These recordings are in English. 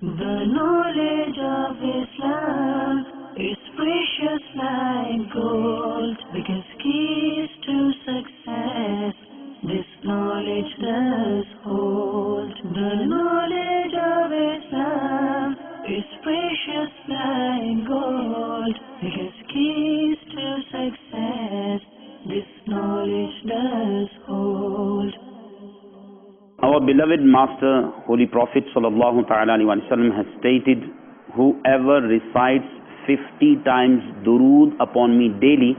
The knowledge of Islam is precious like gold, because keys to success this knowledge does hold. The knowledge of Islam is precious like gold, because keys to success this knowledge does hold. Our beloved Master, Holy Prophet sallallahu ta'ala alaihi wasallam has stated, whoever recites 50 times durood upon me daily,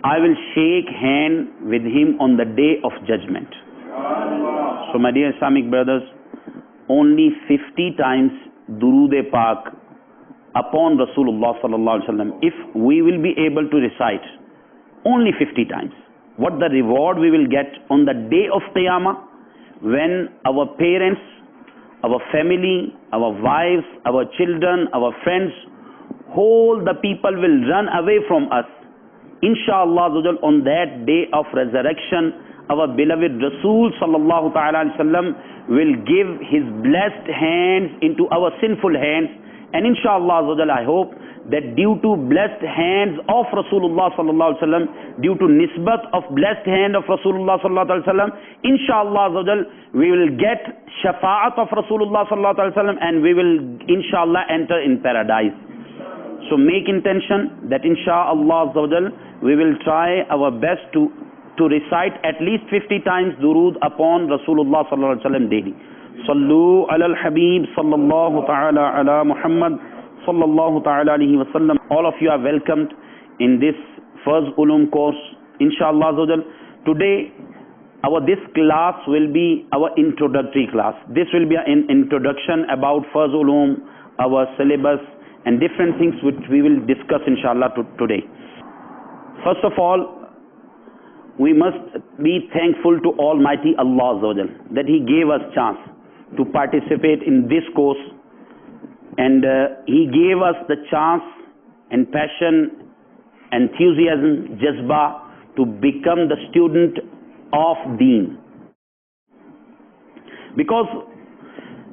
I will shake hand with him on the day of judgment. So my dear Islamic brothers, only 50 times durood-e-Pak upon Rasulullah sallallahu alaihi wasallam, if we will be able to recite only 50 times, what the reward we will get on the day of Qiyamah, when our parents, our family, our wives, our children, our friends, whole the people will run away from us. Inshallah, on that day of resurrection, our beloved Rasul sallallahu ta'ala alaihi wasallam will give his blessed hands into our sinful hands. And inshallah, I hope that due to blessed hands of Rasulullah sallallahu alaihi wasallam, due to nisbat of blessed hand of Rasulullah sallallahu alaihi wasallam, inshallah we will get shafa'at of Rasulullah sallallahu alaihi wasallam, and we will inshallah enter in paradise. So make intention that inshallah we will try our best to recite at least 50 times durood upon Rasulullah sallallahu alaihi wasallam daily. Sallu ala al-Habib sallallahu ta'ala ala Muhammad sallallahu ta'ala alayhi wa sallam. All of you are welcomed in this Faz Ulum course, inshallah. Today this class will be our introductory class. This will be an introduction about Faz Ulum, our syllabus, and different things which we will discuss inshallah today. First of all, we must be thankful to Almighty Allah that He gave us chance to participate in this course, and He gave us the chance and passion, enthusiasm, jazba to become the student of Deen. Because,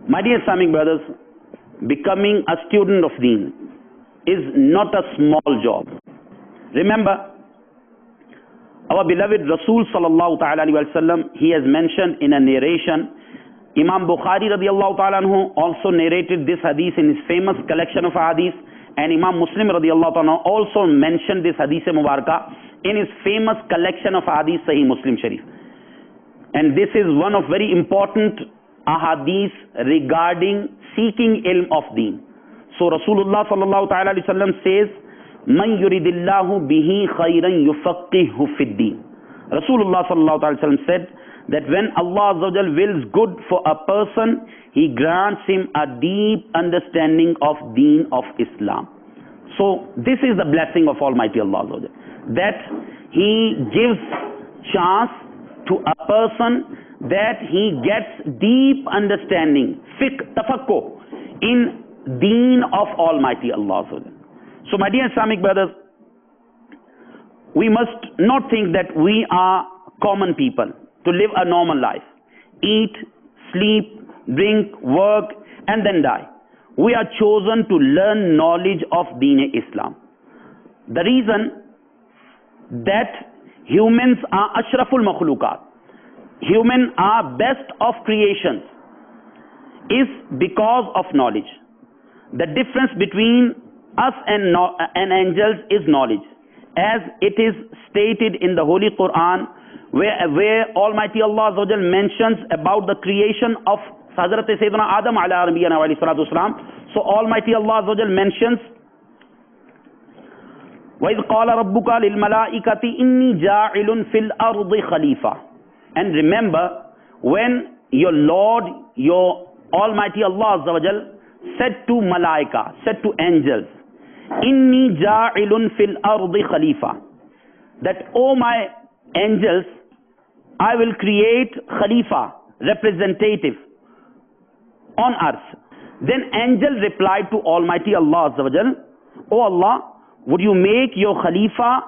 my dear Islamic brothers, becoming a student of Deen is not a small job. Remember, our beloved Rasul sallallahu ta'ala alaihi wasallam, he has mentioned in a narration, Imam Bukhari radiallahu ta'ala anhu also narrated this hadith in his famous collection of hadith, and Imam Muslim radiallahu ta'ala also mentioned this hadith mubarakah in his famous collection of hadith, Sahih Muslim Sharif. And this is one of very important ahadith regarding seeking ilm of deen. So Rasulullah sallallahu ta'ala alaihi wasallam says, Man yuridillahu bihi khayran yufaqihu fid din. Rasulullah sallallahu ta'ala alaihi wasallam said that when Allah azza wa jal wills good for a person, He grants him a deep understanding of deen of Islam. So this is the blessing of Almighty Allah azza wa jal, that He gives chance to a person that he gets deep understanding, fiqh, tafakkuh, in deen of Almighty Allah azza wa jal. So my dear Islamic brothers, we must not think that we are common people to live a normal life. Eat, sleep, drink, work, and then die. We are chosen to learn knowledge of Deen-e-Islam. The reason that humans are ashraful makhlukat, humans are best of creations, is because of knowledge. The difference between us and angels is knowledge, as it is stated in the Holy Quran, where Almighty Allah Azza wa Jal mentions about the creation of Hazrat Sayyidina Adam ala nabiyina wa alayhi salatu wasalam. So Almighty Allah Azza wa Jal mentions, وَإِذْ قَالَ رَبُّكَ لِلْمَلَائِكَةِ إِنِّي جَاعِلٌ فِي الْأَرْضِ خَلِيفَةً. And remember when your Lord, your Almighty Allah Azza wa Jal said to Malaika, said to angels, Inni ja'ilun fil ardi khalifa, that, oh my angels, I will create khalifa, representative on earth. Then angel replied to Almighty Allah Azza wa Jal, oh Allah, would you make your khalifa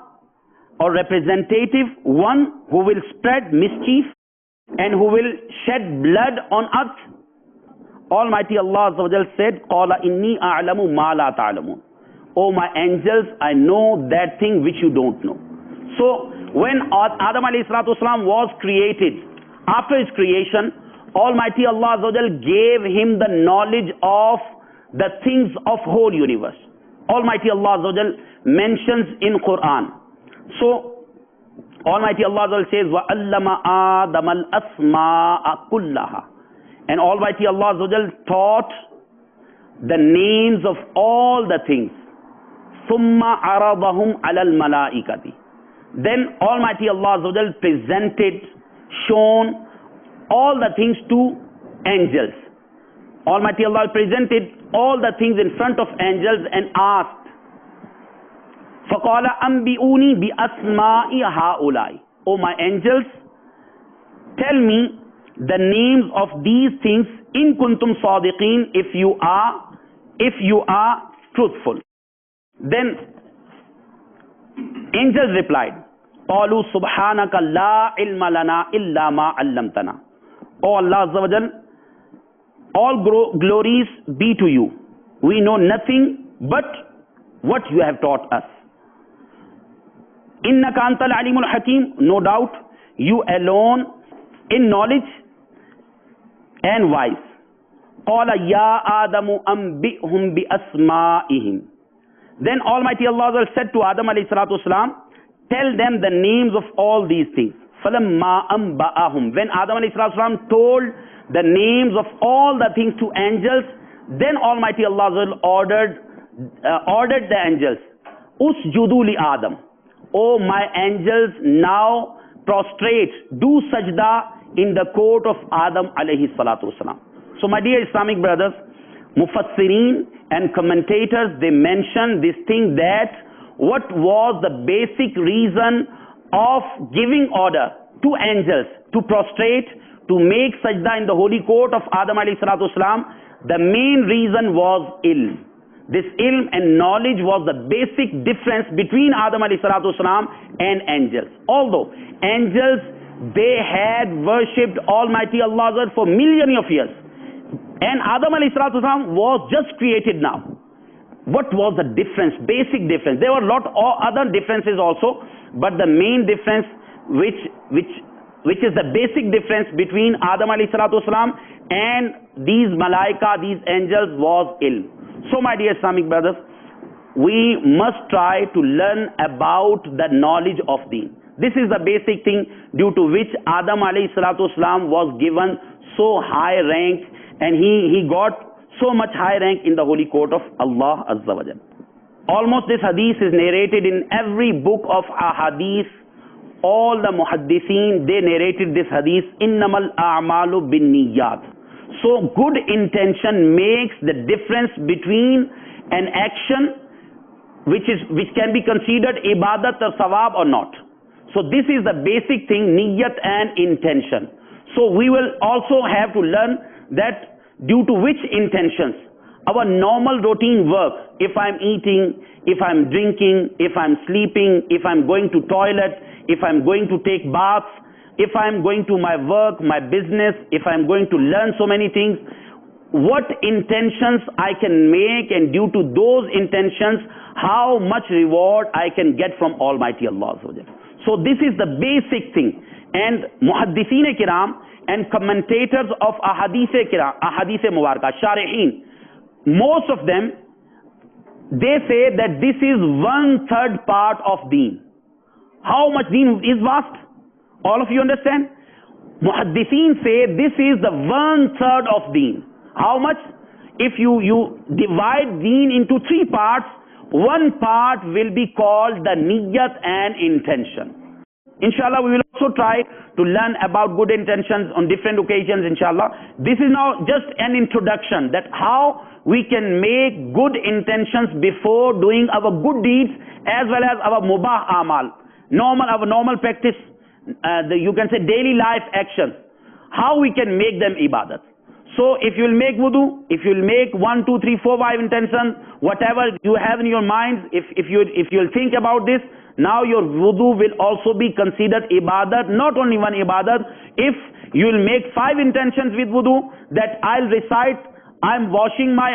or representative one who will spread mischief and who will shed blood on earth? Almighty Allah Azza wa Jal said, Qala inni a'lamu ma la ta'lamun. Oh my angels, I know that thing which you don't know. So when Adam alayhi salatu wasalam was created, after his creation, Almighty Allah Azza wa Jal gave him the knowledge of the things of whole universe. Almighty Allah Azza wa Jal mentions in Quran. So Almighty Allah Azza wa Jal says, وَأَلَّمَ آدَمَ الْأَسْمَاءَ كُلَّهَا. And Almighty Allah Azza wa Jal taught the names of all the things. ثُمَّ عَرَضَهُمْ عَلَى الْمَلَائِكَةِ. Then Almighty Allah Azza wa Jal presented, shown all the things to angels. Almighty Allah presented all the things in front of angels and asked, فَقَالَ أَنْبِئُونِي بِأَسْمَاءِ هَؤُلَاءِ. Oh my angels, tell me the names of these things, in kuntum sadiqeen, if you are truthful. Then angels replied, قَالُوا سُبْحَانَكَ لَا عِلْمَ لَنَا إِلَّا مَا عَلَّمْتَنَا. Oh Allah Azza wa Jal, all glories be to you. We know nothing but what you have taught us. إِنَّكَ أَنْتَ الْعَلِيمُ الْحَكِيمُ. No doubt, you alone in knowledge and wise. قَالَ يَا آدَمُ أَنْبِئْهُمْ بِأَسْمَائِهِمْ. Then Almighty Allah said to Adam alayhi salatu wasalam, tell them the names of all these things. فَلَمَّا أَنْبَأَهُمْ. When Adam alayhi salatu wasalam told the names of all the things to angels, then Almighty Allah ordered the angels, Usjudu li Adam. Oh my angels, now prostrate, do sajda in the court of Adam alayhi salatu wasalam. So my dear Islamic brothers, Mufassirin and commentators, they mention this thing, that what was the basic reason of giving order to angels to prostrate, to make sajda in the holy court of Adam alayhi salatu wasalam. The main reason was ilm. This ilm and knowledge was the basic difference between Adam alayhi salatu wasalam and angels. Although angels, they had worshipped Almighty Allah for millions of years, and Adam alayhi salatu wasalam was just created now. What was the difference? Basic difference. There were a lot of other differences also, but the main difference which is the basic difference between Adam alayhi salatu wasalam and these malaika, these angels, was ilm. So my dear Islamic brothers, we must try to learn about the knowledge of deen. This is the basic thing due to which Adam alayhi salatu wasalam was given so high rank, and he got so much high rank in the holy court of Allah Azza wa Jal. Almost this hadith is narrated in every book of ahadith. All the muhaddithin, they narrated this hadith, innamal a'malu bin niyyat. So good intention makes the difference between an action which can be considered ibadat or sawab or not. So this is the basic thing, niyyat and intention. So we will also have to learn that due to which intentions our normal routine work, if I'm eating, if I'm drinking, if I'm sleeping, if I'm going to toilet, if I'm going to take baths, if I'm going to my work, my business, if I'm going to learn so many things, what intentions I can make, and due to those intentions, how much reward I can get from Almighty Allah. So this is the basic thing. And muhaddithin kiram and commentators of ahadith mubarakah, sharihin, most of them, they say that this is 1/3 part of deen. How much deen is vast? All of you understand? Muhaddithin say this is the 1/3 of deen. How much? If you divide deen into 3 parts, one part will be called the niyyat and intention. Inshallah, we will also try to learn about good intentions on different occasions, inshallah. This is now just an introduction, that how we can make good intentions before doing our good deeds as well as our mubah amal, our normal practice, you can say daily life actions, how we can make them ibadat. So if you will make wudu, if you will make 1, 2, 3, 4, 5 intentions, whatever you have in your mind, if you will think about this, now your wudu will also be considered ibadat, not only one ibadat. If you will make 5 intentions with wudu, that I'll recite I'm washing my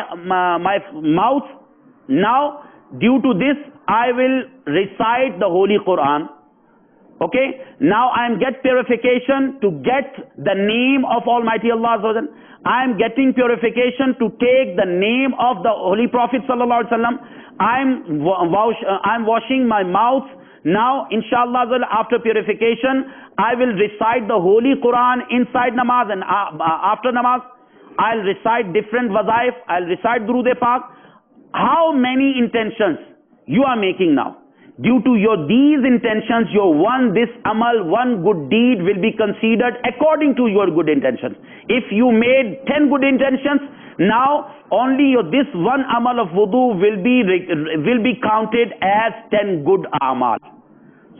mouth. Now, due to this, I will recite the Holy Quran. Okay, now I am get purification to get the name of Almighty Allah. I am getting purification to take the name of the Holy Prophet Sallallahu Alaihi Wasallam. I'm washing my mouth. Now, inshallah, after purification, I will recite the Holy Quran inside namaz, and after namaz, I'll recite different wazaif. I'll recite Durood Pak. How many intentions you are making now? Due to these intentions, your this amal, one good deed will be considered according to your good intentions. If you made 10 good intentions, now only this one amal of wudu will be counted as 10 good amal.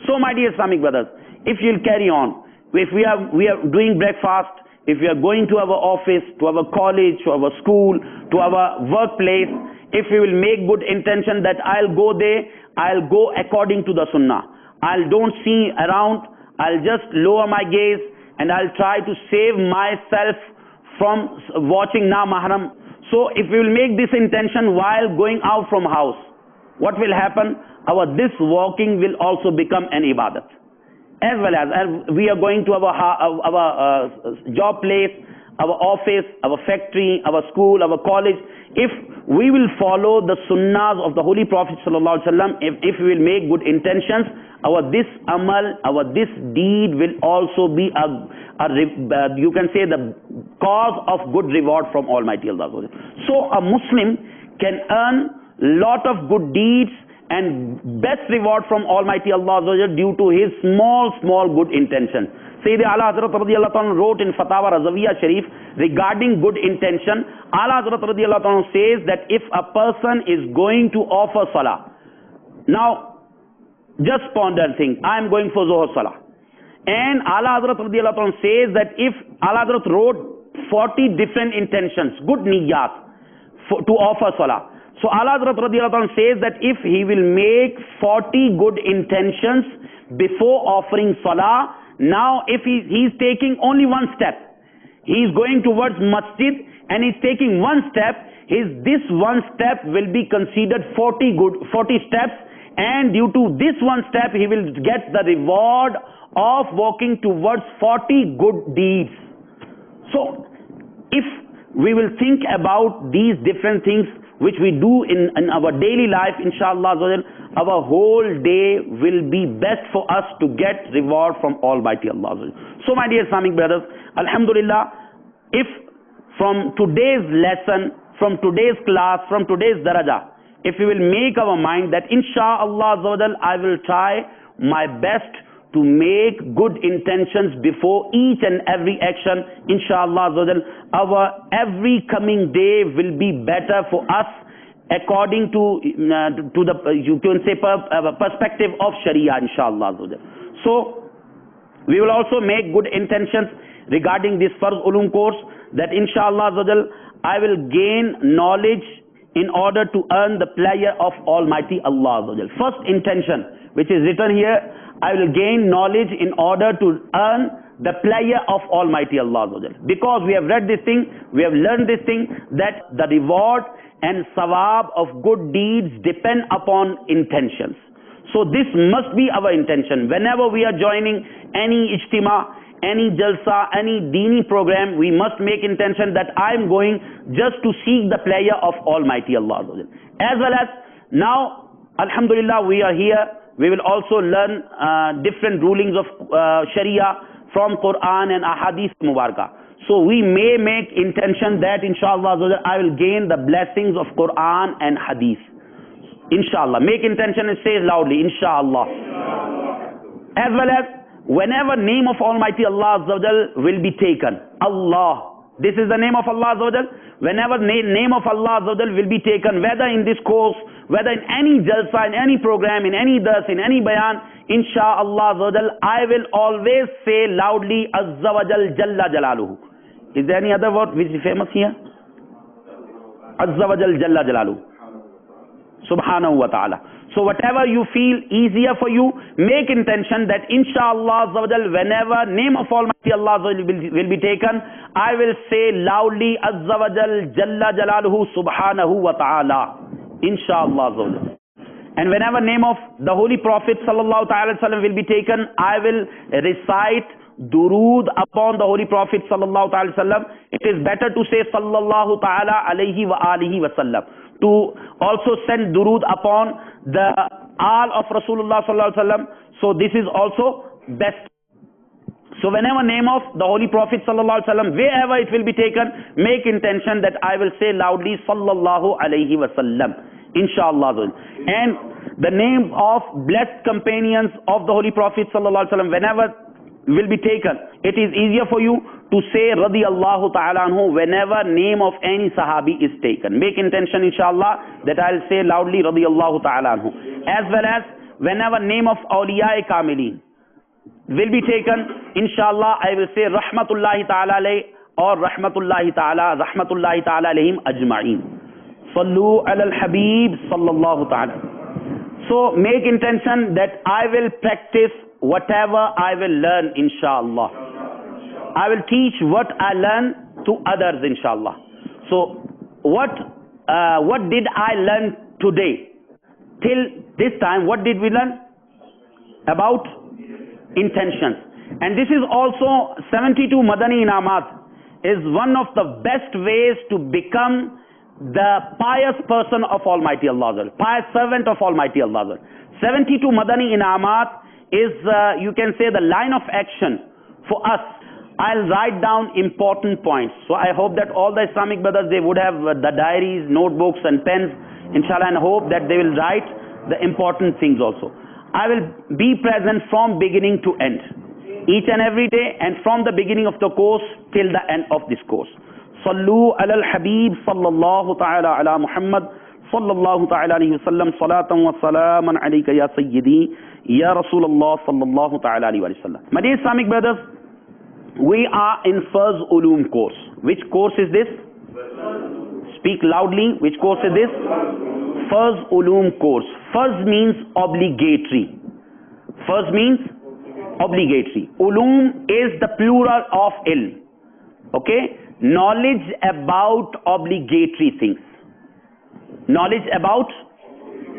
So, my dear Islamic brothers, if you'll carry on, if we are doing breakfast, if we are going to our office, to our college, to our school, to our workplace, if we will make good intention that I'll go there, I'll go according to the sunnah. I'll don't see around, I'll just lower my gaze and I'll try to save myself from watching na mahram. So if we will make this intention while going out from house, what will happen? This walking will also become an ibadat. As well as we are going to our job place, our office, our factory, our school, our college. If we will follow the sunnahs of the Holy Prophet Sallallahu Alaihi Wasallam, if we will make good intentions, this amal, this deed will also be you can say the cause of good reward from Almighty Allah. So a Muslim can earn lot of good deeds and best reward from Almighty Allah due to his small good intention. Sayyid Ala Hazrat radiyallahu anhu wrote in Fatawa Razawiyya Sharif regarding good intention. Ala Hazrat radiyallahu anhu says that if a person is going to offer salah, now just ponder and think, I am going for Zuhr salah, and Ala Hazrat radiyallahu anhu says that if Ala Hazrat wrote 40 different intentions, good niyat to offer salah. So Ala Hazrat radiyallahu anhu says that if he will make 40 good intentions before offering salah, now if he's taking only one step, he's going towards masjid and he's taking one step, this one step will be considered 40 steps, and due to this one step he will get the reward of walking towards 40 good deeds. So if we will think about these different things which we do in our daily life, inshallah, our whole day will be best for us to get reward from Almighty Allah. So, my dear Islamic brothers, alhamdulillah, if from today's lesson, from today's class, from today's daraja, if we will make our mind that inshallah I will try my best to make good intentions before each and every action, inshallah our every coming day will be better for us according to the you can say perspective of Sharia, inshallah. So we will also make good intentions regarding this Farz Ulum course, that inshallah I will gain knowledge in order to earn the pleasure of Almighty Allah. First intention which is written here, I will gain knowledge in order to earn the pleasure of Almighty Allah. Because we have read this thing, we have learned this thing, that the reward and sawab of good deeds depend upon intentions. So this must be our intention. Whenever we are joining any ijtima, any jalsa, any deeni program, we must make intention that I am going just to seek the pleasure of Almighty Allah. As well as now, alhamdulillah, we are here. We will also learn different rulings of Sharia from Quran and Ahadith Mubarakah. So we may make intention that inshallah I will gain the blessings of Quran and Hadith. Inshallah. Make intention and say loudly, inshallah. As well as whenever name of Almighty Allah will be taken, Allah. This is the name of Allah. Whenever name of Allah will be taken, whether in this course, whether in any jalsa, in any program, in any dars, in any bayan, insha'Allah, I will always say loudly, Azza wa Jal Jalla Jalaluhu. Is there any other word which is famous here? Azza wa Jal Jalla Jalaluhu. Subhanahu wa ta'ala. So whatever you feel easier for you, make intention that inshallah whenever name of Almighty Allah will be taken, I will say loudly Azza wa Jal Jalla Jalaluhu Subhanahu wa Ta'ala. Inshallah. And whenever name of the Holy Prophet Sallallahu Ta'ala Sallam will be taken, I will recite durood upon the Holy Prophet Sallallahu Ta'ala Sallam. It is better to say Sallallahu Ta'ala Alayhi wa Alihi wa Sallam. To also send durood upon the all of Rasulullah Sallallahu Alaihi Wasallam. So this is also best. So whenever name of the Holy Prophet Sallallahu Alaihi Wasallam, wherever it will be taken, make intention that I will say loudly Sallallahu Alaihi Wasallam. Inshallah. And the name of blessed companions of the Holy Prophet Sallallahu Alaihi Wasallam, whenever will be taken, it is easier for you to say radiyallahu ta'ala anhu whenever name of any sahabi is taken. Make intention inshallah that I'll say loudly radiyallahu ta'ala anhu. As well as whenever name of awliya kamilin will be taken, inshallah I will say rahmatullahi ta'ala alayhi or rahmatullahi ta'ala alayhim ajma'in. Sallu ala al-habib sallallahu ta'ala. So make intention that I will practice whatever I will learn inshallah. I will teach what I learn to others inshallah. So what did I learn today? Till this time, what did we learn? About intentions. And this is also 72 Madani Inamat is one of the best ways to become the pious person of Almighty Allah, pious servant of Almighty Allah. 72 Madani Inamat is, you can say, the line of action for us. I'll write down important points. So I hope that all the Islamic brothers, they would have the diaries, notebooks and pens, inshallah, and hope that they will write the important things also. I will be present from beginning to end, each and every day, and from the beginning of the course till the end of this course. Sallu ala al-habib sallallahu ta'ala ala Muhammad sallallahu ta'ala alayhi wa sallam salatan wa salaman alayka ya sayyidi ya Rasulullah sallallahu ta'ala alayhi wa sallam. My dear Islamic brothers, we are in Farz Ulum course. Which course is this? Speak loudly. Which course is this? Farz Ulum course. Farz means obligatory. Farz means obligatory. Ulum is the plural of ilm. Okay? Knowledge about obligatory things. Knowledge about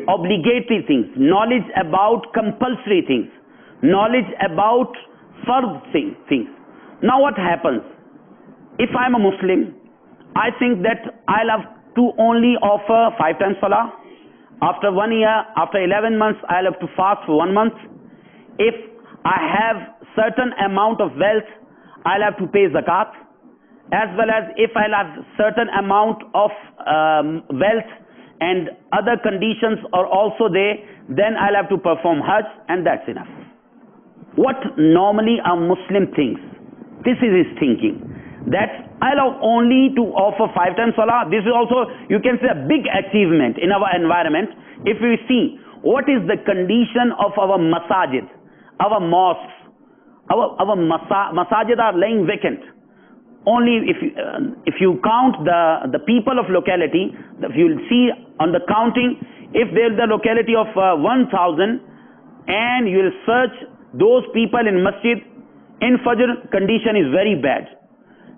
obligatory things. Knowledge about compulsory things. Knowledge about farz things. Now what happens? If I'm a Muslim, I think that I'll have to only offer 5 times salah. After 1 year, after 11 months, I'll have to fast for 1 month. If I have certain amount of wealth, I'll have to pay zakat. As well as if I'll have certain amount of wealth and other conditions are also there, then I'll have to perform Hajj, and that's enough. What normally a Muslim thinks, this is his thinking, that I'll have only to offer 5 times salah. This is also, you can say, a big achievement in our environment. If we see what is the condition of our masajid, our mosques, our masajid are laying vacant. Only if you count the people of locality, if you will see on the counting, if there is the locality of 1,000 and you will search those people in masjid, in Fajr condition is very bad.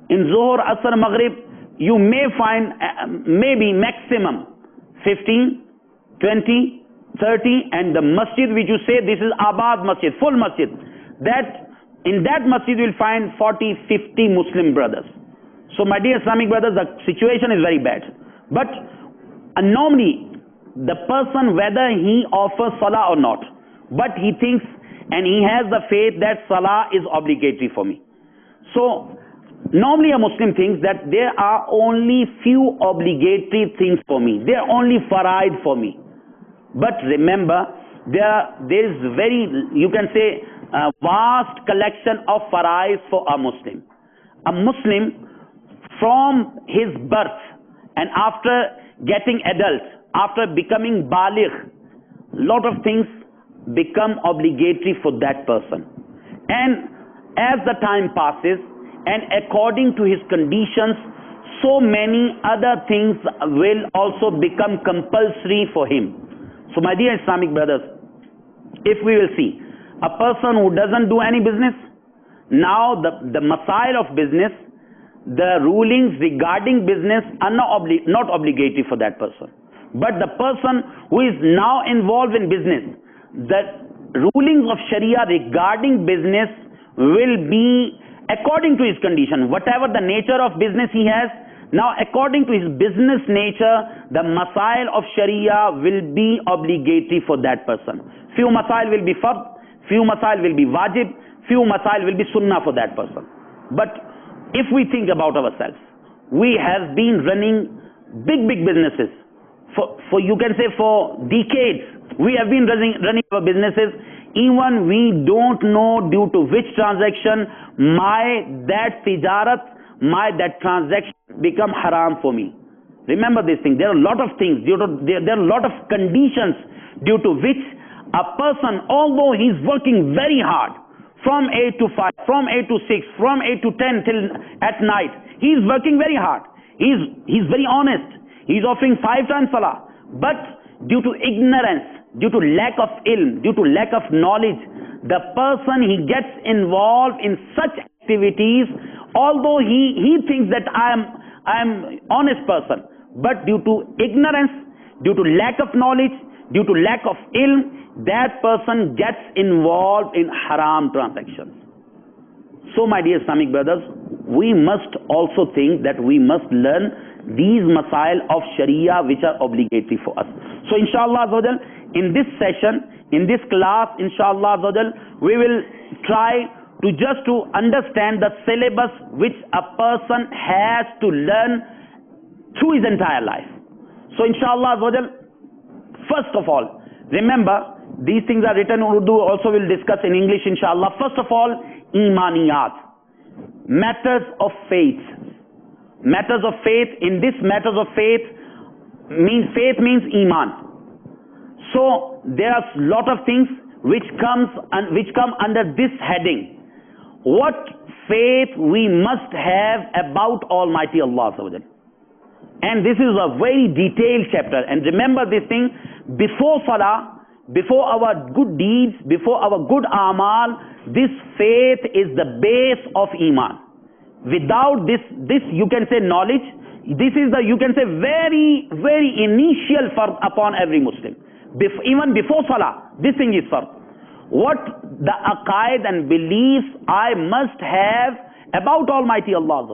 In Zuhur, Asr, Maghrib, you may find maybe maximum 15, 20, 30, and the masjid which you say this is Abad Masjid, full masjid, that in that masjid you will find 40, 50 Muslim brothers. So my dear Islamic brothers, the situation is very bad. But normally the person, whether he offers salah or not, but he thinks and he has the faith that salah is obligatory for me. So normally a Muslim thinks that there are only few obligatory things for me. They are only faraid for me. But remember, there is very, you can say, a vast collection of faraid for a Muslim. A Muslim from his birth and after getting adult, after becoming baligh, lot of things become obligatory for that person. And as the time passes and according to his conditions, so many other things will also become compulsory for him. So my dear Islamic brothers, if we will see a person who doesn't do any business, now the masail of business, the rulings regarding business are not obligatory for that person. But the person who is now involved in business, the rulings of Sharia regarding business will be according to his condition. Whatever the nature of business he has, now according to his business nature, the masail of Sharia will be obligatory for that person. Few masail will be fard, few masail will be wajib, few masail will be sunnah for that person. But if we think about ourselves, we have been running big businesses for you can say for decades. We have been running our businesses. Even we don't know due to which transaction that transaction become haram for me. Remember this thing. There are a lot of things. There are a lot of conditions due to which a person, although he's working very hard, from 8 to 5, from 8 to 6, from 8 to 10 till at night, he's working very hard. He's very honest. He's offering 5 times salah. But due to ignorance, due to lack of ilm, due to lack of knowledge, the person, he gets involved in such activities, although he thinks that I am honest person, but due to ignorance, due to lack of knowledge, due to lack of ilm, that person gets involved in haram transactions. So my dear Islamic brothers, we must also think that we must learn these masail of Sharia which are obligatory for us. So inshallah in this session, in this class, inshallah we will try to just to understand the syllabus which a person has to learn through his entire life. So inshallah first of all, remember these things are written in Urdu, also we'll discuss in English inshallah. First of all, imaniyat, matters of faith. Matters of faith. In this matters of faith means iman. So there are a lot of things which come under this heading. What faith we must have about Almighty Allah. And this is a very detailed chapter. And remember this thing, before salah, before our good deeds, before our good amal, this faith is the base of iman. Without this you can say knowledge, this is the, you can say, very initial fard upon every Muslim. Even before salah, this thing is fard. What the aqaid and beliefs I must have about Almighty Allah.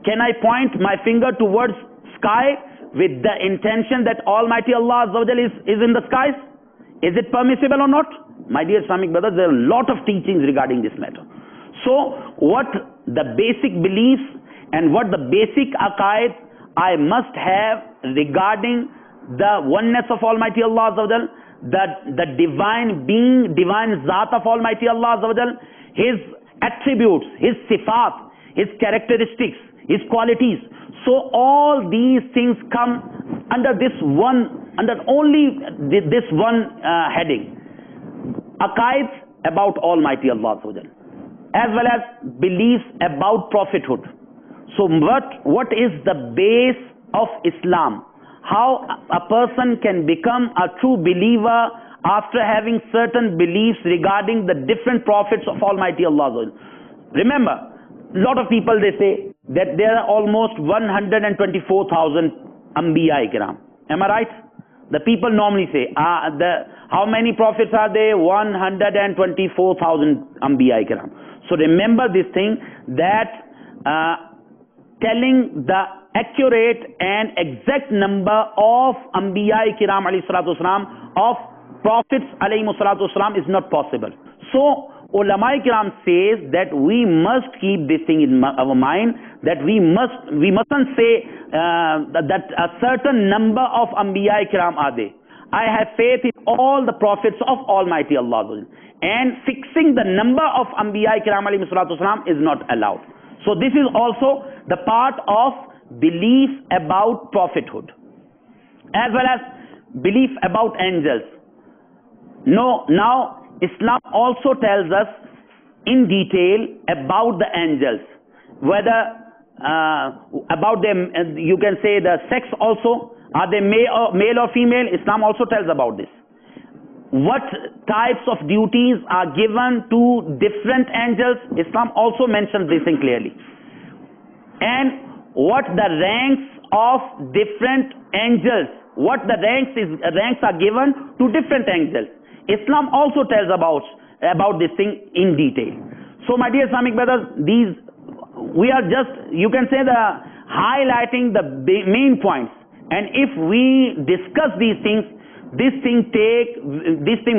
Can I point my finger towards sky with the intention that Almighty Allah is in the skies? Is it permissible or not? My dear Islamic brothers, there are a lot of teachings regarding this matter. So what the basic beliefs and what the basic aqaid I must have regarding the oneness of Almighty Allah, the divine being, divine zat of Almighty Allah, His attributes, His sifat, His characteristics, His qualities. So all these things come under this one, only this one heading. Aqaids about Almighty Allah, as well as beliefs about prophethood. So what is the base of Islam? How a person can become a true believer after having certain beliefs regarding the different prophets of Almighty Allah. Remember, a lot of people, they say that there are almost 124,000 Anbiya Ikram. Am I right? The people normally say, how many prophets are there? 124,000 Anbiya Ikram. So remember this thing, that telling the accurate and exact number of Anbiya Kiram alayhi salatu wasalam, of prophets alayhi salatu wasalam, is not possible. So Ulama Kiram says that we must keep this thing in our mind, that we mustn't say that a certain number of Anbiya Kiram are there. I have faith in all the prophets of Almighty Allah, and fixing the number of Anbiya Kiram alayhi salatu wasalam is not allowed. So this is also the part of belief about prophethood, as well as belief about angels. Now Islam also tells us in detail about the angels, whether about them, you can say the sex also, Are they male or female? Islam also tells about this. What types of duties are given to different angels? Islam also mentions this thing clearly. And what the ranks of different angels, what the ranks are given to different angels. Islam also tells about this thing in detail. So my dear Islamic brothers, we are just, you can say, highlighting the main points. And if we discuss these things, this thing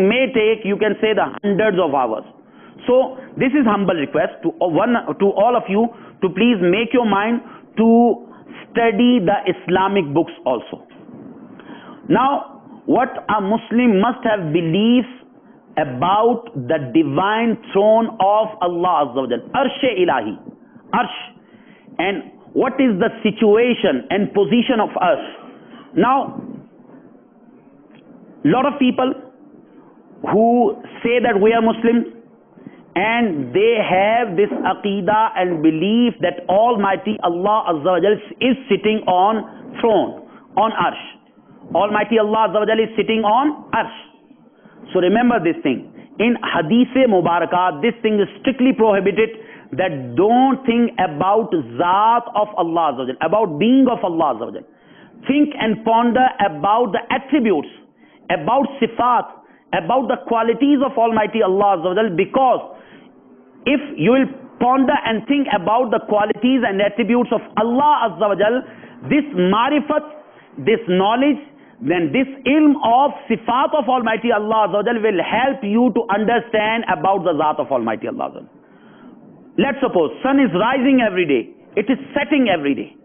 may take, you can say, the hundreds of hours. So this is humble request to all of you to please make your mind to study the Islamic books also. Now, what a Muslim must have beliefs about the divine throne of Allah Azza wa Jal, Arsh-e-Ilahi, Arsh, and what is the situation and position of Arsh. Now, lot of people who say that we are Muslims, and they have this aqidah and belief that Almighty Allah Azza wa Jal is sitting on throne, on Arsh. Almighty Allah Azza wa Jal is sitting on Arsh. So remember this thing. In Hadith Mubarakah, this thing is strictly prohibited, that don't think about Zat of Allah Azza wa Jal, about being of Allah Azza wa Jal. Think and ponder about the attributes, about sifat, about the qualities of Almighty Allah Azza wa Jal, because if you will ponder and think about the qualities and attributes of Allah Azza wa Jal, this marifat, this knowledge, then this ilm of sifat of Almighty Allah Azza wa Jal will help you to understand about the Zat of Almighty Allah Azza wa Jal. Let's suppose sun is rising every day, it is setting every day.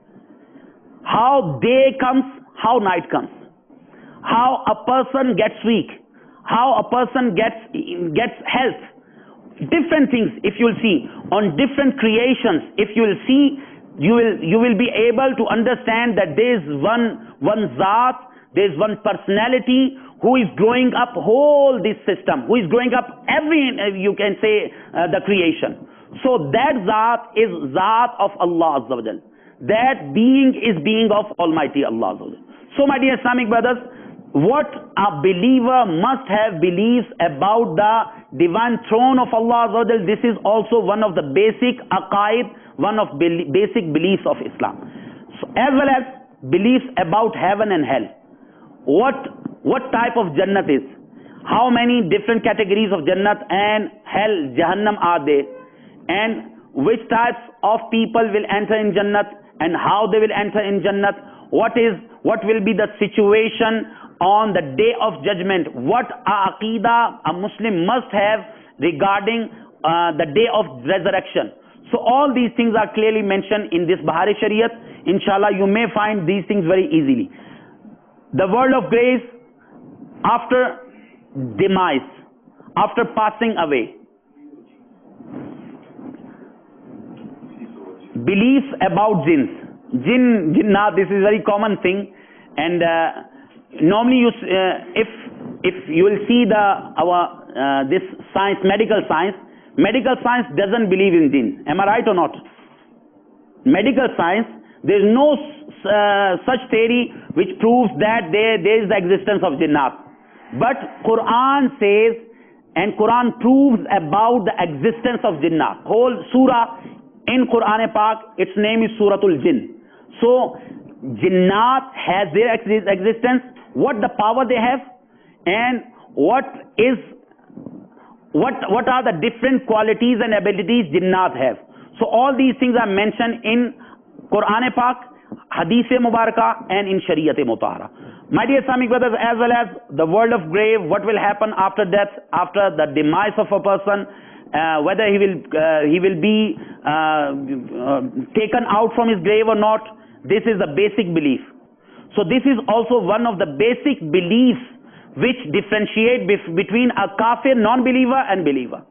How day comes, how night comes. How a person gets weak, how a person gets health. Different things, if you will see on different creations, if you will see, you will be able to understand that there is one Zat, there is one personality who is growing up whole this system, who is growing up every, you can say, the creation. So that Zat is Zat of Allah Azza wa Jal. That being is being of Almighty Allah Azza wa Jal. So my dear Islamic brothers, what a believer must have beliefs about the divine throne of Allah Azza wa Jal. This is also one of the basic aqaid, one of basic beliefs of Islam. So, as well as beliefs about heaven and hell. What type of Jannat is? How many different categories of Jannat and hell, Jahannam are there? And which types of people will enter in Jannat and how they will enter in Jannat? What will be the situation on the day of judgment? What aqidah a Muslim must have regarding the day of resurrection? So all these things are clearly mentioned in this Bahari Shariat. Inshallah, you may find these things very easily. The world of grace, after demise, after passing away. Beliefs about jinns. Jinnah, this is a very common thing, and normally if you will see this science, medical science doesn't believe in jinn. Am I right or not? Medical science, there is no such theory which proves that there is the existence of jinnat. But Quran says, and Quran proves about the existence of jinnat. Whole surah in Quran Pak, its name is Suratul Jinn. So jinnat has their existence, what the power they have, and what are the different qualities and abilities jinnat have. So all these things are mentioned in Quran Pak, Hadith Mubarakah, and in Shariat Mutahara. My dear Islamic brothers, as well as the world of grave, what will happen after death, after the demise of a person, whether he will be taken out from his grave or not. This is the basic belief. So this is also one of the basic beliefs which differentiate between a kafir, non-believer, and believer.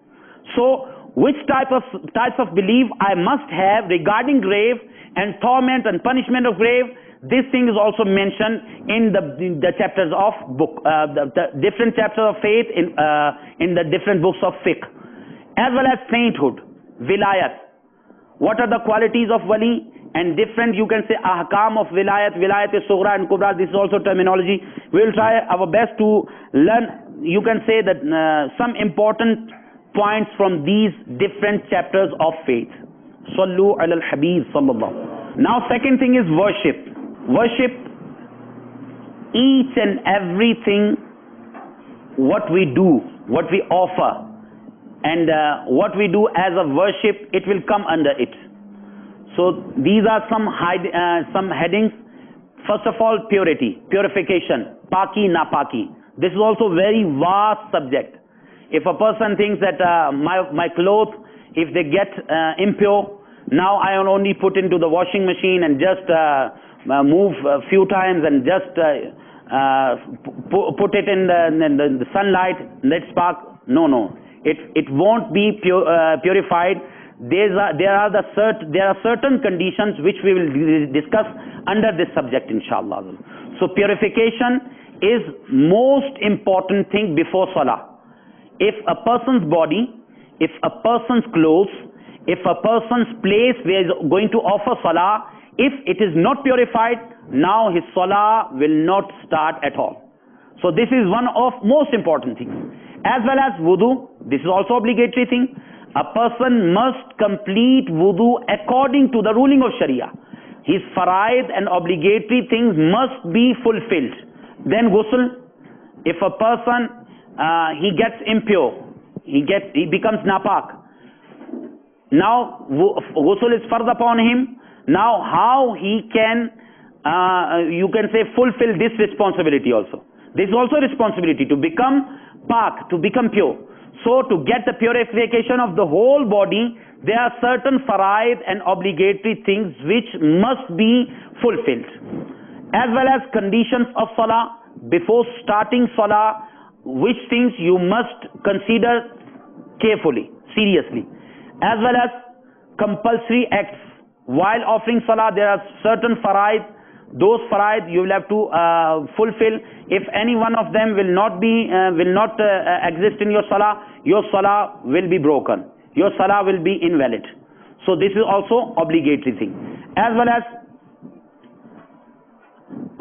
So which types of belief I must have regarding grave and torment and punishment of grave? This thing is also mentioned in the chapters of book, the different chapters of faith in the different books of fiqh, as well as sainthood, vilayat. What are the qualities of wali? and different, you can say, ahkam of wilayat, sughra and kubra. This is also terminology. We will try our best to learn, you can say, that some important points from these different chapters of faith. Sallu ala al-Habib sallallahu. Now second thing is worship. Worship, each and everything what we do, what we offer, and what we do as a worship, it will come under it. So these are some headings. First of all, purity, purification, paki, napaki. This is also very vast subject. If a person thinks that my clothes, if they get impure, now I will only put into the washing machine and just move a few times and just put it in the sunlight, let spark. No. It won't be purified. There are certain conditions which we will discuss under this subject, inshallah. So purification is most important thing before salah. If a person's body, if a person's clothes, if a person's place where he is going to offer salah, if it is not purified, now his salah will not start at all. So this is one of most important things. As well as wudu, this is also obligatory thing. A person must complete wudu according to the ruling of Sharia. His faraid and obligatory things must be fulfilled. Then ghusl, if a person he gets impure, he becomes napak. Now ghusl is fard upon him. Now how he can, you can say, fulfill this responsibility also. This is also responsibility to become pak, to become pure. So to get the purification of the whole body, there are certain faraid and obligatory things which must be fulfilled. As well as conditions of salah. Before starting salah, which things you must consider carefully, seriously. As well as compulsory acts. While offering salah, there are certain faraid. Those faraid you will have to fulfill. If any one of them will not exist in your salah will be broken. Your salah will be invalid. So this is also obligatory thing. As well as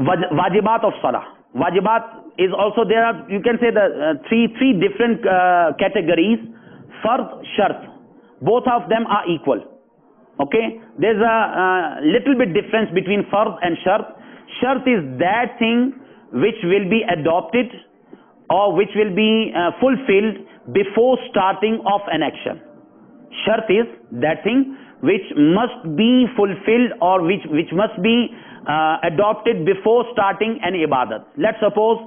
wajibat of salah. Wajibat is also, there are, you can say, the three different categories. Fard, shart. Both of them are equal. Okay, there's a little bit difference between fard and shart. Shart is that thing which will be adopted or which will be fulfilled before starting off an action. Shart is that thing which must be fulfilled or which must be adopted before starting an ibadat. Let's suppose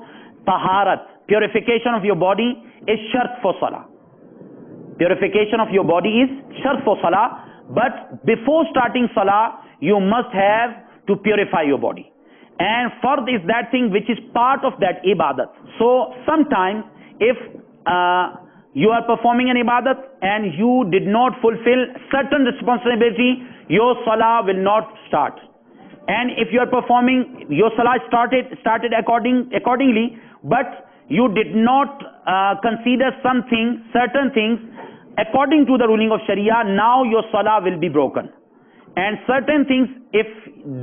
taharat, purification of your body, is shart for salah. Purification of your body is shart for salah. But before starting salah, you must have to purify your body. And fard is that thing which is part of that ibadat. So sometimes if you are performing an ibadat and you did not fulfill certain responsibility, your salah will not start. And if you are performing, your salah started accordingly, but you did not consider certain things according to the ruling of Sharia, now your salah will be broken. And certain things, if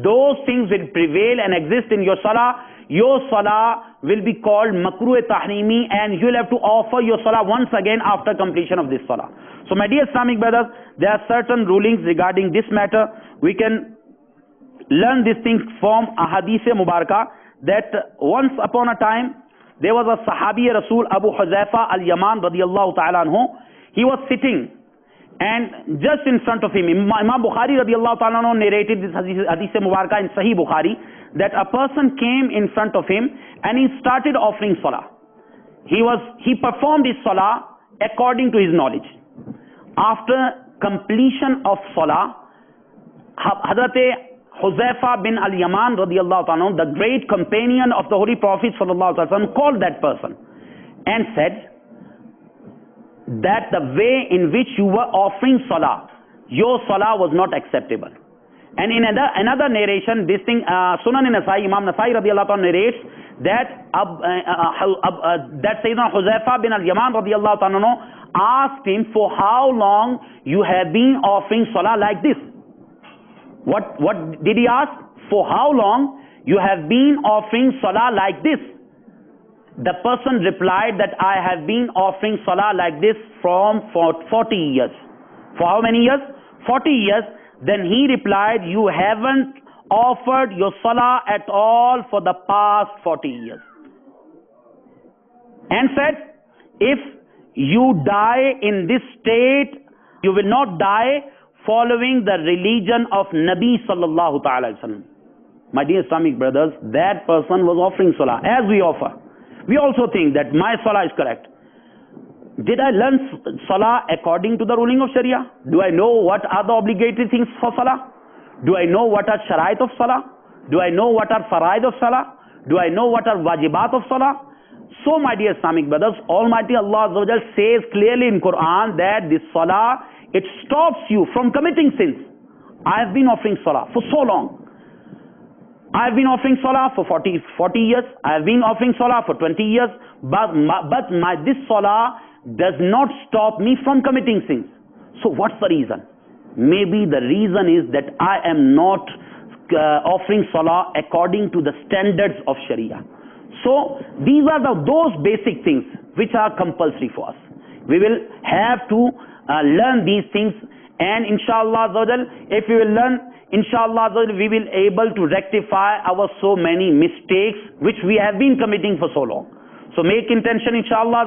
those things will prevail and exist in your salah will be called makruh tahrimi, and you will have to offer your salah once again after completion of this salah. So my dear Islamic brothers, there are certain rulings regarding this matter. We can learn these things from a hadith mubarakah, that once upon a time there was a Sahabi Rasul Abu Huzaifa al-Yaman radiyallahu ta'ala anhu. He was sitting, and just in front of him, Imam Bukhari radiyallahu ta'ala anhu narrated this hadith mubarakah in Sahih Bukhari, that a person came in front of him and he started offering salah. He performed his salah according to his knowledge. After completion of salah, Hazrat Huzaifa bin al-Yaman radiyallahu ta'ala anhu, the great companion of the Holy Prophet sallallahu alaihi wasallam, called that person and said that the way in which you were offering salah, your salah was not acceptable. And in another narration, this thing, Sunan Nasai, Imam Nasai radiyallahu anhu narrates that that Sayyidina Huzaifa bin al-Yaman radiyallahu anhu asked him, for how long you have been offering salah like this? What did he ask? For how long you have been offering salah like this? The person replied that I have been offering salah like this for 40 years. For how many years? 40 years. Then he replied, you haven't offered your salah at all for the past 40 years. And said, if you die in this state, you will not die following the religion of Nabi sallallahu ta'ala alaihi wasallam. My dear Islamic brothers, that person was offering salah as we offer. We also think that my salah is correct. Did I learn salah according to the ruling of Sharia? Do I know what are the obligatory things for salah? Do I know what are sharait of salah? Do I know what are faraid of salah? Do I know what are wajibat of salah? So my dear Islamic brothers, Almighty Allah Azza wa Jal says clearly in Quran that this salah, it stops you from committing sins. I have been offering salah for so long. I have been offering salah for 40 years. I have been offering salah for 20 years. But this salah does not stop me from committing sins. So what's the reason? Maybe the reason is that I am not offering salah according to the standards of Sharia. So these are those basic things which are compulsory for us. We will have to learn these things, and inshallah if we will learn, inshallah we will able to rectify our so many mistakes which we have been committing for so long. So make intention inshallah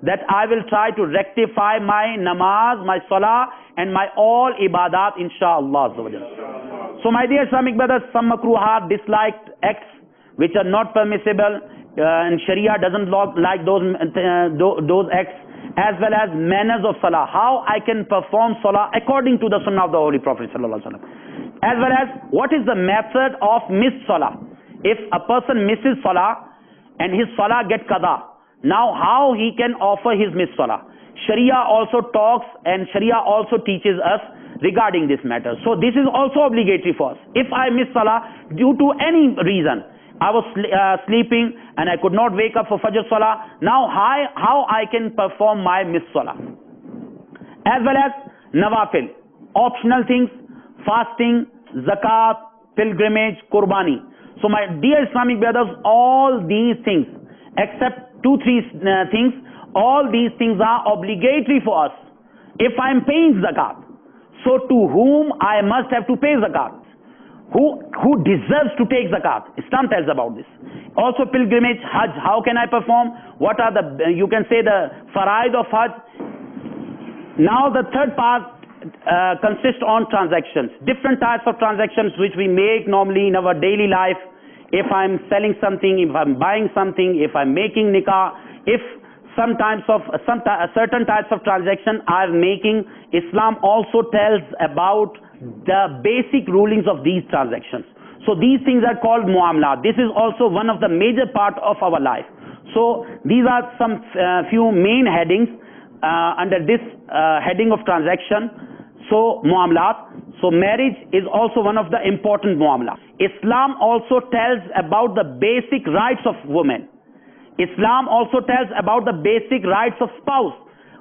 that I will try to rectify my namaz, my salah and my all ibadat inshallah. So my dear Islamic brothers, some makruhat, disliked acts which are not permissible, and Sharia doesn't like those acts, as well as manners of salah, how I can perform salah according to the sunnah of the Holy Prophet sallallahu alaihi wasallam, as well as what is the method of missed salah. If a person misses salah and his salah get qada, now how he can offer his missed salah. Sharia also talks and Sharia also teaches us regarding this matter. So this is also obligatory for us. If I miss salah due to any reason, I was sleeping and I could not wake up for Fajr Salah. Now how I can perform my missed Salah. As well as Nawafil, optional things, fasting, zakat, pilgrimage, qurbani. So my dear Islamic brothers, all these things, except 2-3 things, all these things are obligatory for us. If I am paying zakat, so to whom I must have to pay zakat? Who deserves to take zakat? Islam tells about this. Also pilgrimage, Hajj, how can I perform? What are the, you can say the faraid of Hajj. Now the third part consists on transactions. Different types of transactions which we make normally in our daily life. If I'm selling something, if I'm buying something, if I'm making nikah, if certain types of transaction I'm making, Islam also tells about the basic rulings of these transactions. So these things are called muamalat. This is also one of the major part of our life. So these are some few main headings under this heading of transaction. So muamalat. So marriage is also one of the important muamalat. Islam also tells about the basic rights of women. Islam also tells about the basic rights of spouse.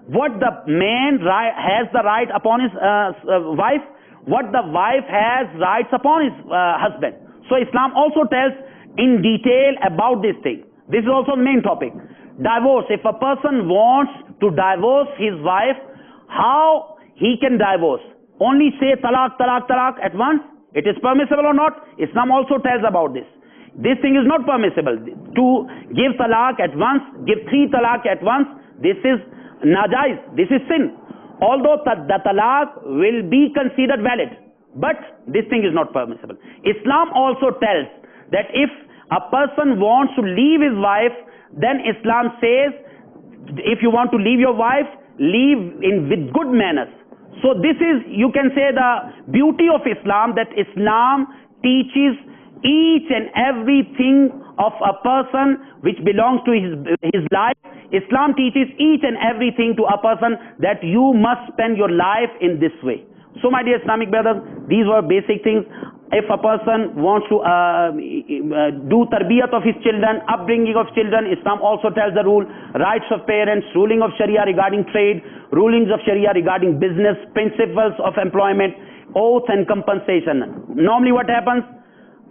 What the man has the right upon his wife, what the wife has rights upon his husband. So Islam also tells in detail about this thing. This is also the main topic. Divorce. If a person wants to divorce his wife, how he can divorce? Only say talaq, talaq, talaq at once? It is permissible or not? Islam also tells about this. This thing is not permissible. To give talaq at once, give 3 talaq at once, this is najais, this is sin. Although the talaq will be considered valid, but this thing is not permissible. Islam also tells that if a person wants to leave his wife, then Islam says, if you want to leave your wife, leave with good manners. So this is, you can say, the beauty of Islam, that Islam teaches each and everything of a person which belongs to his life. Islam teaches each and everything to a person that you must spend your life in this way. So my dear Islamic brothers, these were basic things. If a person wants to do tarbiyat of his children, upbringing of children, Islam also tells the rule, rights of parents, ruling of Sharia regarding trade, rulings of Sharia regarding business, principles of employment, oath and compensation. Normally what happens,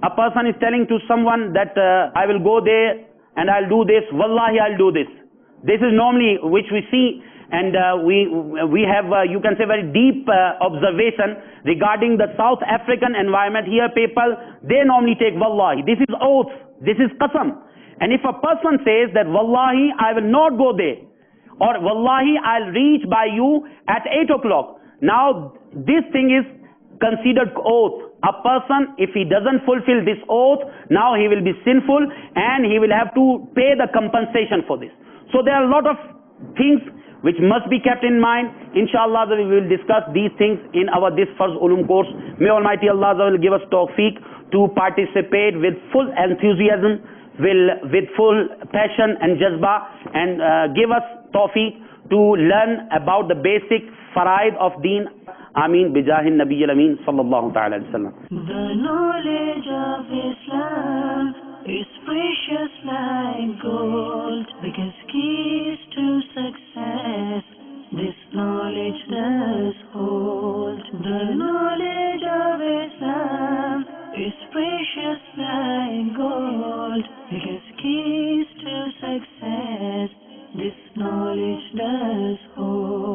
a person is telling to someone that I will go there and I'll do this, wallahi I'll do this. This is normally which we see, and we have you can say very deep observation regarding the South African environment. Here people, they normally take wallahi. This is oath, this is qasam. And if a person says that wallahi I will not go there, or wallahi I'll reach by you at 8 o'clock, now this thing is considered oath. A person, if he doesn't fulfill this oath, now he will be sinful and he will have to pay the compensation for this. So there are a lot of things which must be kept in mind. Inshallah, we will discuss these things in our this Farz Ulum course. May Almighty Allah will give us tawfiq to participate with full enthusiasm, with full passion and jazba, and give us tawfiq to learn about the basic faraid of deen. Ameen bijahin Nabiyyil Ameen sallallahu ta'ala alayhi wa sallam. The knowledge of Islam is precious like gold, because keys to success this knowledge does hold. The knowledge of Islam is precious like gold, because keys to success this knowledge does hold.